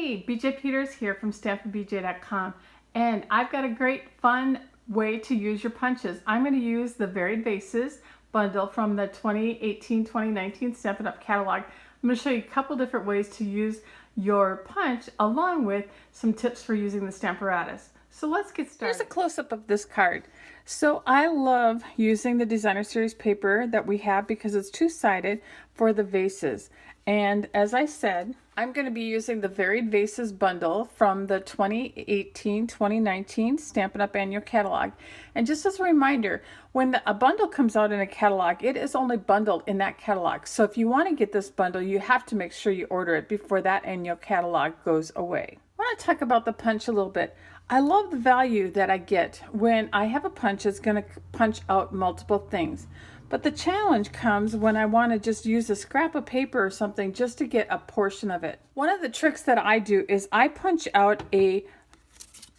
Hey, BJ Peters here from StampingBJ.com, and I've got a great fun way to use your punches. I'm going to use the Varied Vases bundle from the 2018-2019 Stampin' Up! Catalog. I'm going to show you a couple different ways to use your punch along with some tips for using the Stamparatus. So let's get started. Here's a close-up of this card. So I love using the Designer Series paper that we have because it's two-sided for the vases. And as I said, I'm going to be using the Varied Vases bundle from the 2018-2019 Stampin' Up! Annual Catalog. And just as a reminder, when a bundle comes out in a catalog, it is only bundled in that catalog. So if you want to get this bundle, you have to make sure you order it before that annual catalog goes away. I want to talk about the punch a little bit. I love the value that I get when I have a punch that's going to punch out multiple things. But the challenge comes when I want to just use a scrap of paper or something just to get a portion of it. One of the tricks that I do is I punch out a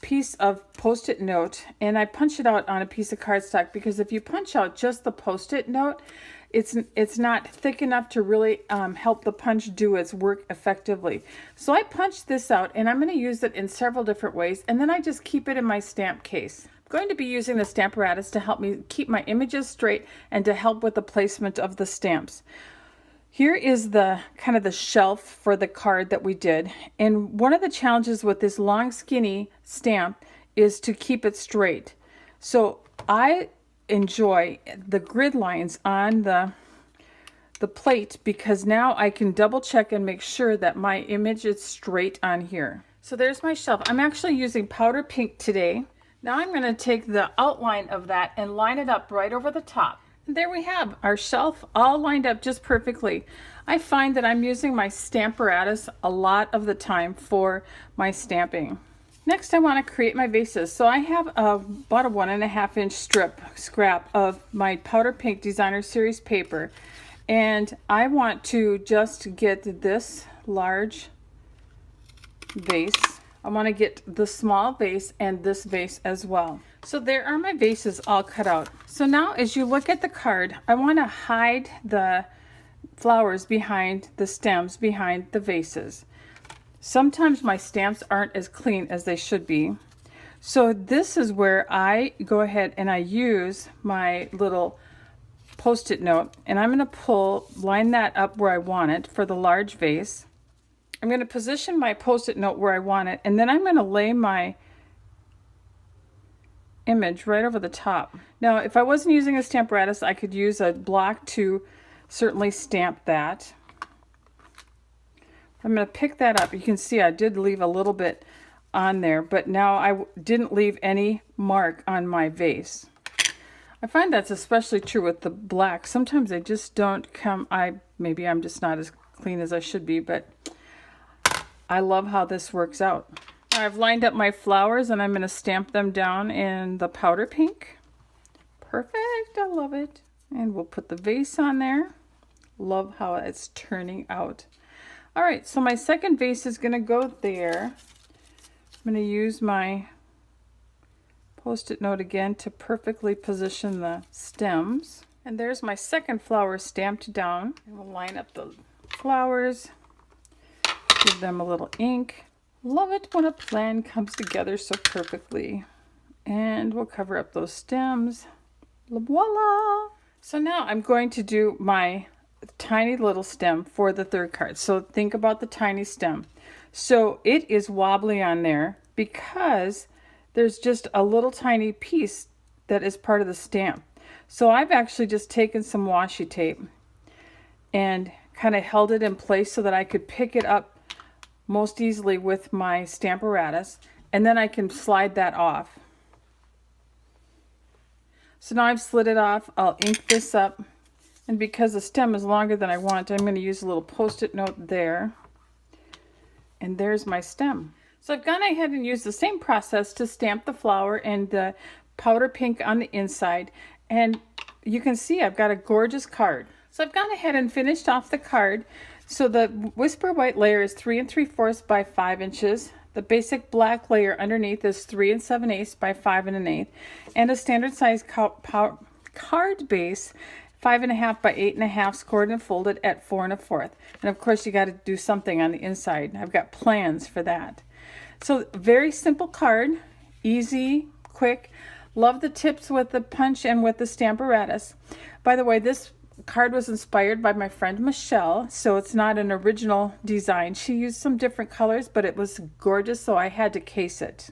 piece of Post-it note and I punch it out on a piece of cardstock, because if you punch out just the Post-it note, it's not thick enough to really help the punch do its work effectively. So I punch this out and I'm going to use it in several different ways, and then I just keep it in my stamp case. I'm going to be using the Stamparatus to help me keep my images straight and to help with the placement of the stamps. Here is the kind of the shelf for the card that we did, and one of the challenges with this long skinny stamp is to keep it straight. So I enjoy the grid lines on the plate, because now I can double check and make sure that my image is straight on here. So there's my shelf. I'm actually using powder pink today. Now I'm going to take the outline of that and line it up right over the top. And there we have our shelf all lined up just perfectly. I find that I'm using my Stamparatus a lot of the time for my stamping. Next, I want to create my vases. So I have about a 1.5 inch scrap of my powder pink Designer Series paper, and I want to just get this large vase. I want to get the small vase and this vase as well. So there are my vases all cut out. So now as you look at the card, I want to hide the flowers behind the stems, behind the vases. Sometimes my stamps aren't as clean as they should be. So this is where I go ahead and I use my little Post-it note, and I'm going to line that up where I want it for the large vase. I'm going to position my Post-it note where I want it, and then I'm going to lay my image right over the top. Now, if I wasn't using a Stamparatus, I could use a block to certainly stamp that. I'm going to pick that up. You can see I did leave a little bit on there, but now I didn't leave any mark on my vase. I find that's especially true with the black. Sometimes they just don't come. Maybe I'm just not as clean as I should be, but I love how this works out. I've lined up my flowers and I'm going to stamp them down in the powder pink. Perfect, I love it. And we'll put the vase on there. Love how it's turning out. All right, so my second vase is going to go there. I'm going to use my Post-it note again to perfectly position the stems. And there's my second flower stamped down. And we'll line up the flowers, give them a little ink. Love it when a plan comes together so perfectly. And we'll cover up those stems. Voila! So now I'm going to do my tiny little stem for the third card. So think about the tiny stem. So it is wobbly on there because there's just a little tiny piece that is part of the stamp. So I've actually just taken some washi tape and kind of held it in place so that I could pick it up most easily with my Stamparatus, and then I can slide that off. So now I've slid it off. I'll ink this up, and because the stem is longer than I want, I'm going to use a little Post-it note there, and there's my stem. So I've gone ahead and used the same process to stamp the flower and the powder pink on the inside, and you can see I've got a gorgeous card. So I've gone ahead and finished off the card. So the Whisper White layer is 3 3/4 by 5 inches. The basic black layer underneath is 3 7/8 by 5 1/8, and a standard size card base 5.5 by 8.5, scored and folded at 4 1/4. And of course you got to do something on the inside. I've got plans for that. So very simple card, easy, quick. Love the tips with the punch and with the Stamparatus. By the way, this card was inspired by my friend Michelle, so it's not an original design. She used some different colors, but it was gorgeous, so I had to case it.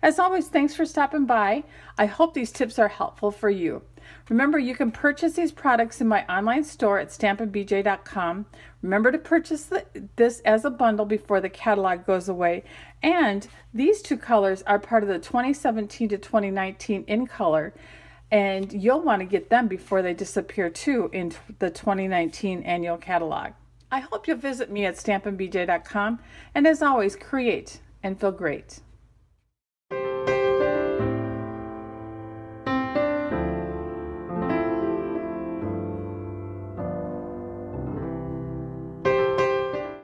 As always, thanks for stopping by. I hope these tips are helpful for you. Remember, you can purchase these products in my online store at stampinbj.com. Remember to purchase this as a bundle before the catalog goes away. And these two colors are part of the 2017 to 2019 in color. And you'll want to get them before they disappear too in the 2019 annual catalog. I hope you'll visit me at stampinbj.com. And as always, create and feel great.